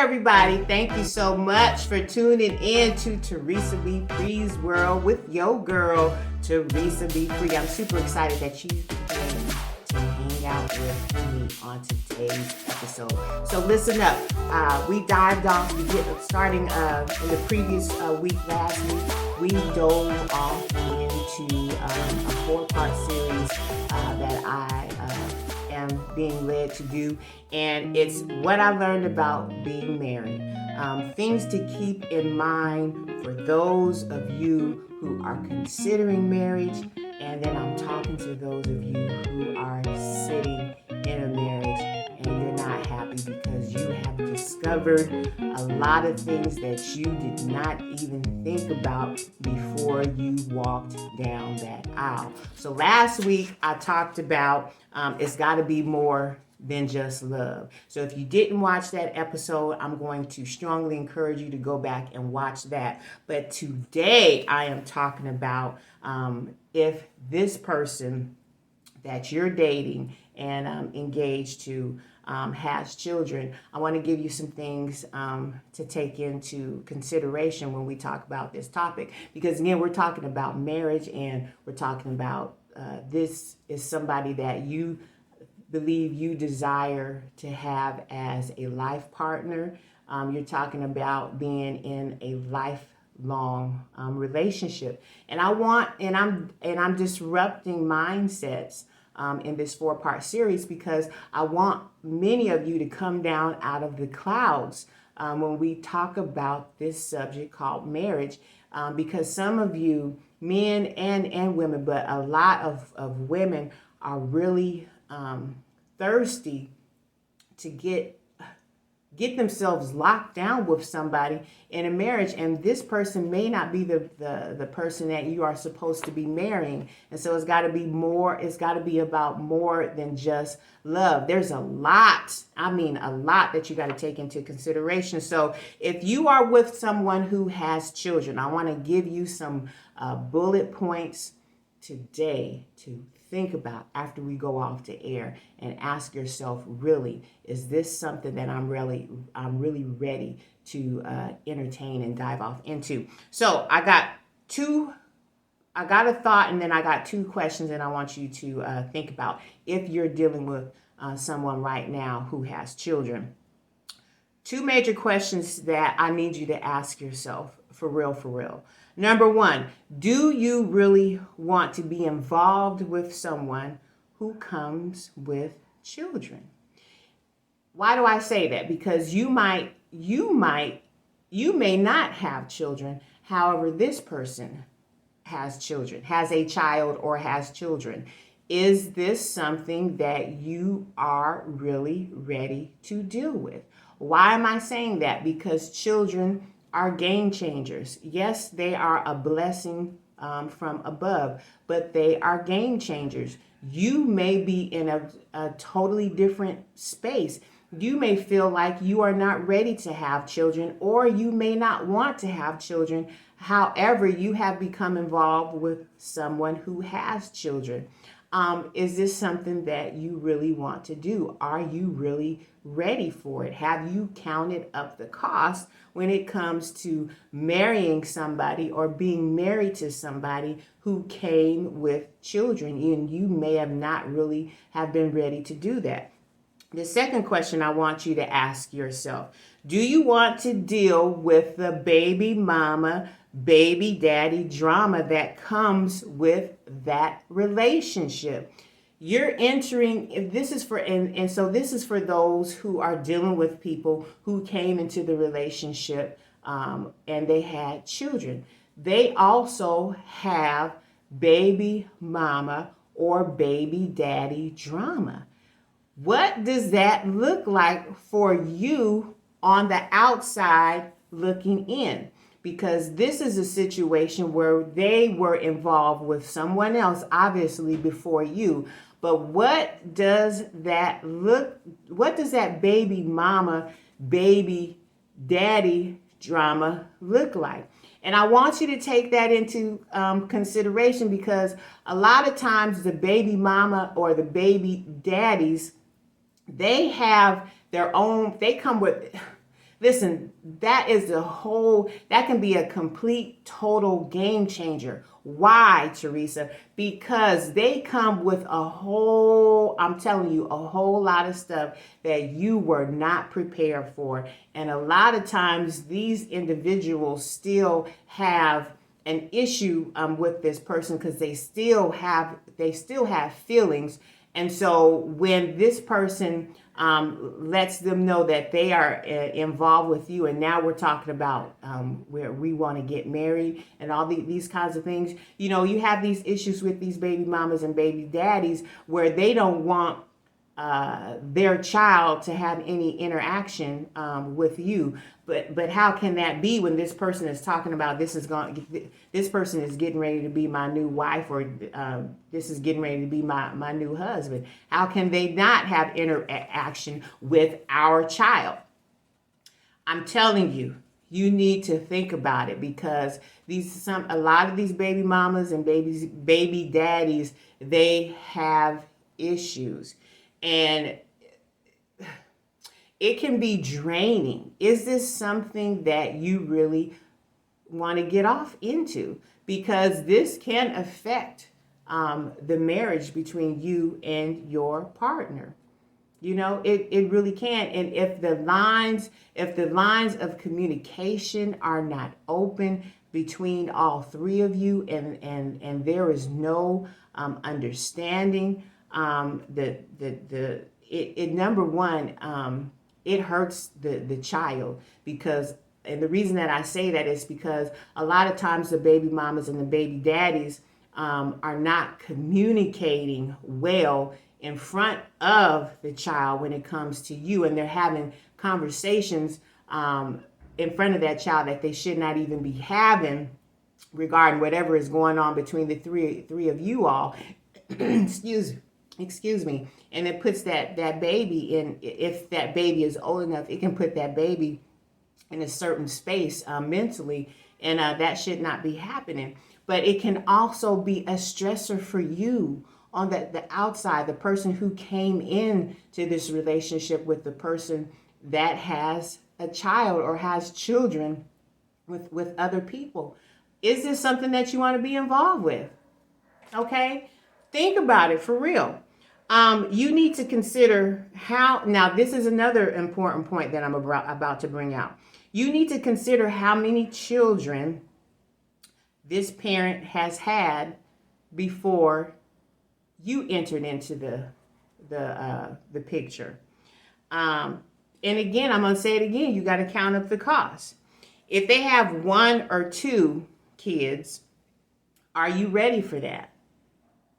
everybody. Thank you so much for tuning in to Toresa Be Free's World with your girl, Toresa Be Free. I'm super excited that you came to hang out with me on today's episode. So listen up. We dived off, starting in the previous week, last week, we dove off into a 4-part series that I am being led to do, and it's what I learned about being married. Things to keep in mind for those of you who are considering marriage, and then I'm talking to those of you who are sitting in a marriage and you're not happy because you have discovered a lot of things that you did not even think about before you walked down that aisle. So last week I talked about it's got to be more than just love. So if you didn't watch that episode, I'm going to strongly encourage you to go back and watch that. But today I am talking about if this person that you're dating and engaged to has children, I want to give you some things to take into consideration when we talk about this topic. Because again, we're talking about marriage, and we're talking about this is somebody that you believe you desire to have as a life partner. You're talking about being in a lifelong relationship, and I'm disrupting mindsets in this 4-part series because I want many of you to come down out of the clouds when we talk about this subject called marriage, because some of you, men and women, but a lot of women are really thirsty to get themselves locked down with somebody in a marriage, and this person may not be the person that you are supposed to be marrying. And so it's got to be more. It's got to be about more than just love. There's a lot that you got to take into consideration. So if you are with someone who has children, I want to give you some bullet points today to think about after we go off to air, and ask yourself, really, is this something that I'm really ready to entertain and dive off into? So I got a thought, and then I got 2 questions that I want you to think about if you're dealing with someone right now who has children. 2 major questions that I need you to ask yourself for real. Number 1, do you really want to be involved with someone who comes with children? Why do I say that? Because you may not have children. However, this person has children, has a child, or has children. Is this something that you are really ready to deal with? Why am I saying that? Because children are game changers. Yes, they are a blessing from above, but they are game changers. You may be in a totally different space. You may feel like you are not ready to have children, or you may not want to have children. However, you have become involved with someone who has children. Is this something that you really want to do? Are you really ready for it? Have you counted up the cost when it comes to marrying somebody or being married to somebody who came with children? And you may have not really have been ready to do that. The second question I want you to ask yourself: do you want to deal with the baby mama, baby daddy drama that comes with that relationship? You're entering, if this is for, and so this is for those who are dealing with people who came into the relationship and they had children. They also have baby mama or baby daddy drama. What does that look like for you on the outside looking in? Because this is a situation where they were involved with someone else, obviously, before you. But what does that baby mama, baby daddy drama look like? And I want you to take that into consideration, because a lot of times the baby mama or the baby daddies, they have their own, Listen, that can be a complete, total game changer. Why, Teresa? Because they come with I'm telling you, a whole lot of stuff that you were not prepared for. And a lot of times these individuals still have an issue with this person because they still have feelings. And so when this person lets them know that they are involved with you, and now we're talking about where we want to get married and all these kinds of things, you have these issues with these baby mamas and baby daddies where they don't want their child to have any interaction with you. But how can that be when this person is talking about this person is getting ready to be my new wife, or this is getting ready to be my new husband? How can they not have interaction with our child? I'm telling you, you need to think about it, because a lot of these baby mamas and baby daddies, they have issues. And it can be draining. Is this something that you really want to get off into? Because this can affect the marriage between you and your partner. It really can. And if the lines of communication are not open between all three of you, and there is no understanding, number one, it hurts the child, and the reason that I say that is because a lot of times the baby mamas and the baby daddies are not communicating well in front of the child when it comes to you, and they're having conversations in front of that child that they should not even be having regarding whatever is going on between the three of you all. Excuse me. And it puts that baby in, if that baby is old enough, it can put that baby in a certain space mentally, and that should not be happening. But it can also be a stressor for you on the outside, the person who came in to this relationship with the person that has a child or has children with other people. Is this something that you want to be involved with? Okay, think about it for real. You need to consider now this is another important point that I'm about to bring out. You need to consider how many children this parent has had before you entered into the picture. And again, I'm going to say it again, you got to count up the cost. If they have 1 or 2 kids, are you ready for that?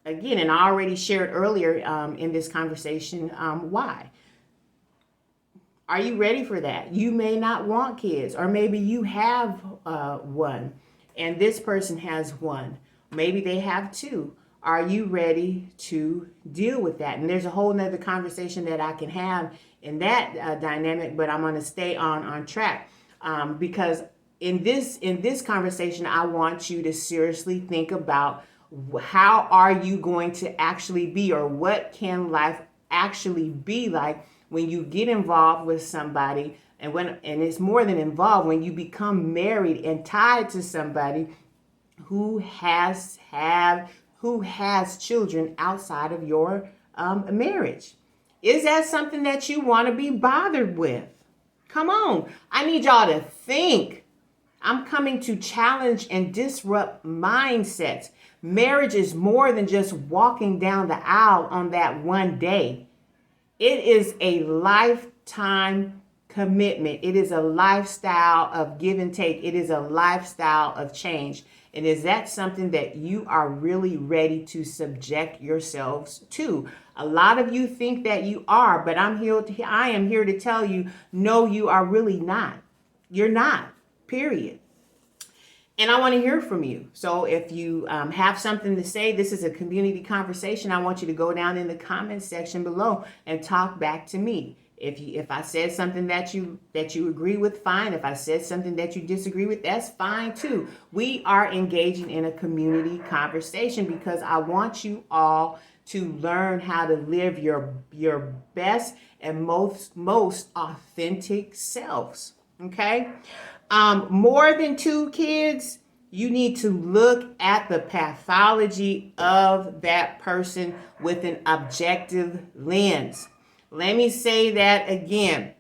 Again, and I already shared earlier in this conversation why. Are you ready for that? You may not want kids, or maybe you have 1 and this person has 1. Maybe they have 2. Are you ready to deal with that? And there's a whole nother conversation that I can have in that dynamic, but I'm going to stay on track because in this conversation, I want you to seriously think about how are you going to actually be, or what can life actually be like when you get involved with somebody, and it's more than involved, when you become married and tied to somebody who has children outside of your marriage. Is that something that you want to be bothered with? Come on, I need y'all to think. I'm coming to challenge and disrupt mindsets. Marriage is more than just walking down the aisle on that one day. It is a lifetime commitment. It is a lifestyle of give and take. It is a lifestyle of change. And is that something that you are really ready to subject yourselves to? A lot of you think that you are, but I am here to tell you, no, you are really not. You're not, period. And I want to hear from you. So if you have something to say, this is a community conversation. I want you to go down in the comment section below and talk back to me. If I said something that you agree with, fine. If I said something that you disagree with, that's fine too. We are engaging in a community conversation because I want you all to learn how to live your best and most authentic selves. Okay. More than 2 kids, you need to look at the pathology of that person with an objective lens. Let me say that again.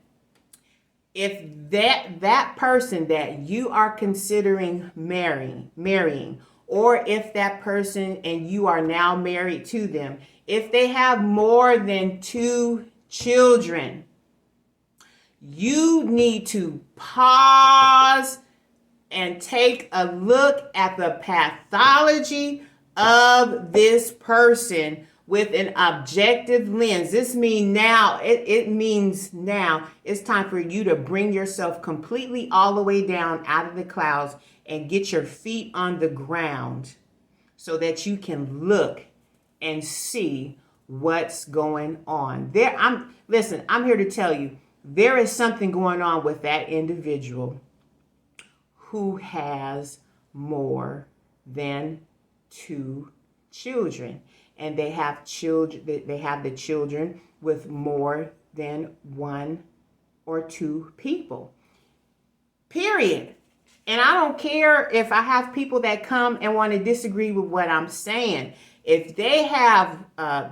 If that person that you are considering marrying, or if that person and you are now married to them, if they have more than 2 children, you need to pause and take a look at the pathology of this person with an objective lens. This means now, it means now it's time for you to bring yourself completely all the way down out of the clouds and get your feet on the ground so that you can look and see what's going on. I'm here to tell you, there is something going on with that individual who has more than 2 children, and they have the children with more than 1 or 2 people, period. And I don't care if I have people that come and want to disagree with what I'm saying. If they have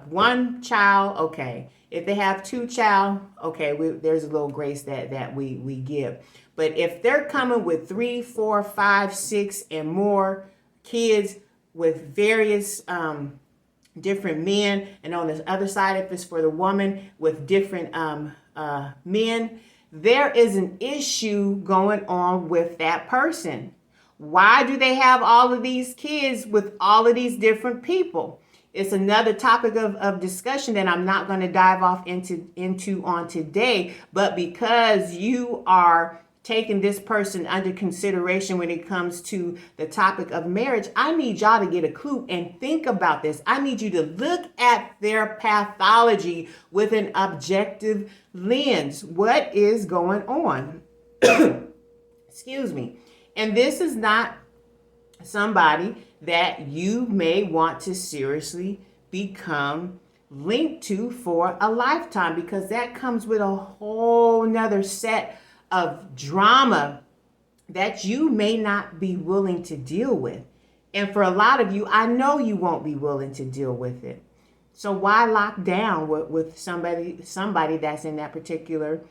1 child, okay. If they have 2 child, okay, there's a little grace that we give. But if they're coming with 3, 4, 5, 6, and more kids with various different men, and on the other side, if it's for the woman, with different men, there is an issue going on with that person. Why do they have all of these kids with all of these different people? It's another topic of discussion that I'm not going to dive off into on today, but because you are taking this person under consideration when it comes to the topic of marriage, I need y'all to get a clue and think about this. I need you to look at their pathology with an objective lens. What is going on? Excuse me. And this is not somebody that you may want to seriously become linked to for a lifetime, because that comes with a whole nother set of drama that you may not be willing to deal with. And for a lot of you, I know you won't be willing to deal with it. So why lock down with somebody that's in that particular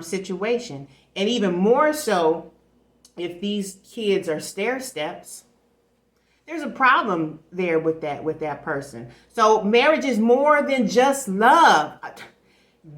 situation? And even more so, if these kids are stair steps, there's a problem there with that person. So marriage is more than just love.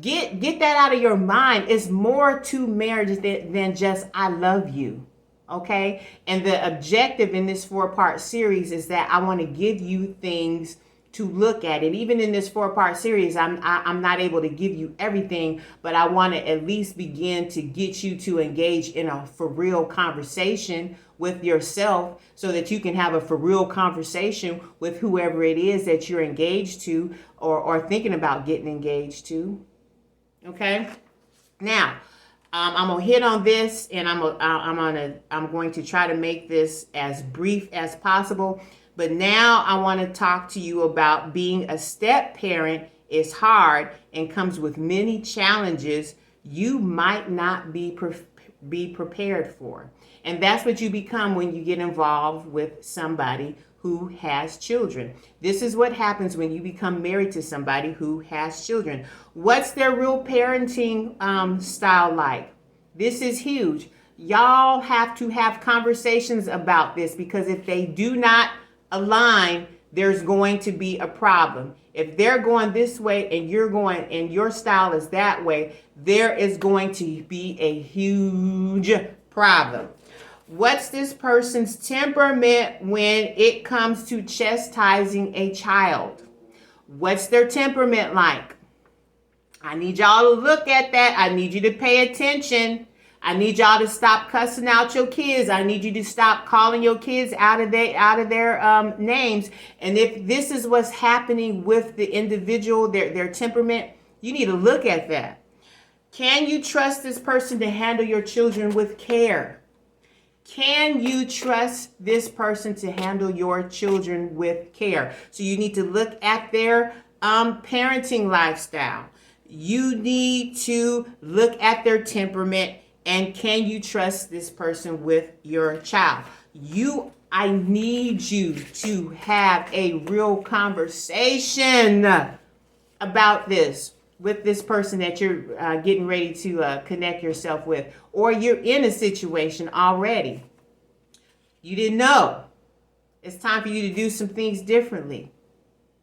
Get that out of your mind. It's more to marriage than just I love you. Okay? And the objective in this 4-part series is that I want to give you things to look at. And even in this 4-part series, I'm not able to give you everything, but I want to at least begin to get you to engage in a for real conversation with yourself, so that you can have a for real conversation with whoever it is that you're engaged to or thinking about getting engaged to. Okay? Now, I'm gonna hit on this, and I'm going to try to make this as brief as possible. But now I want to talk to you about being a step parent is hard and comes with many challenges you might not be prepared for. And that's what you become when you get involved with somebody who has children. This is what happens when you become married to somebody who has children. What's their real parenting style like? This is huge. Y'all have to have conversations about this, because if they do not align, there's going to be a problem. If they're going this way and you're going and your style is that way, there is going to be a huge problem. What's this person's temperament when it comes to chastising a child? What's their temperament like? I need y'all to look at that. I need you to pay attention. I need y'all to stop cussing out your kids. I need you to stop calling your kids out of their names. And if this is what's happening with the individual, their temperament, you need to look at that. Can you trust this person to handle your children with care? Can you trust this person to handle your children with care? So you need to look at their parenting lifestyle. You need to look at their temperament And can you trust this person with your child? I need you to have a real conversation about this with this person that you're getting ready to connect yourself with, or you're in a situation already. You didn't know. It's time for you to do some things differently.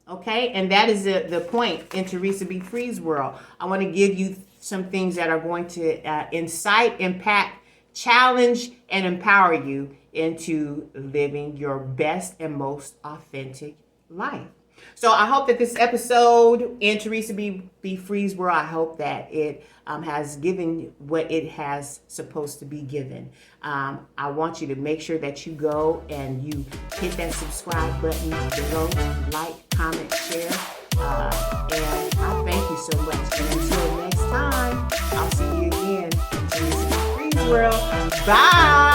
Okay? And that is the point in Toresa Be Free's world. I want to give you some things that are going to incite, impact, challenge, and empower you into living your best and most authentic life. So I hope that this episode in Toresa Be Free's world, I hope that it has given what it has supposed to be given. I want you to make sure that you go and you hit that subscribe button below, like, comment, share. And I thank you so much. And until next time, I'll see you again in Toresa Be Free's world. Bye.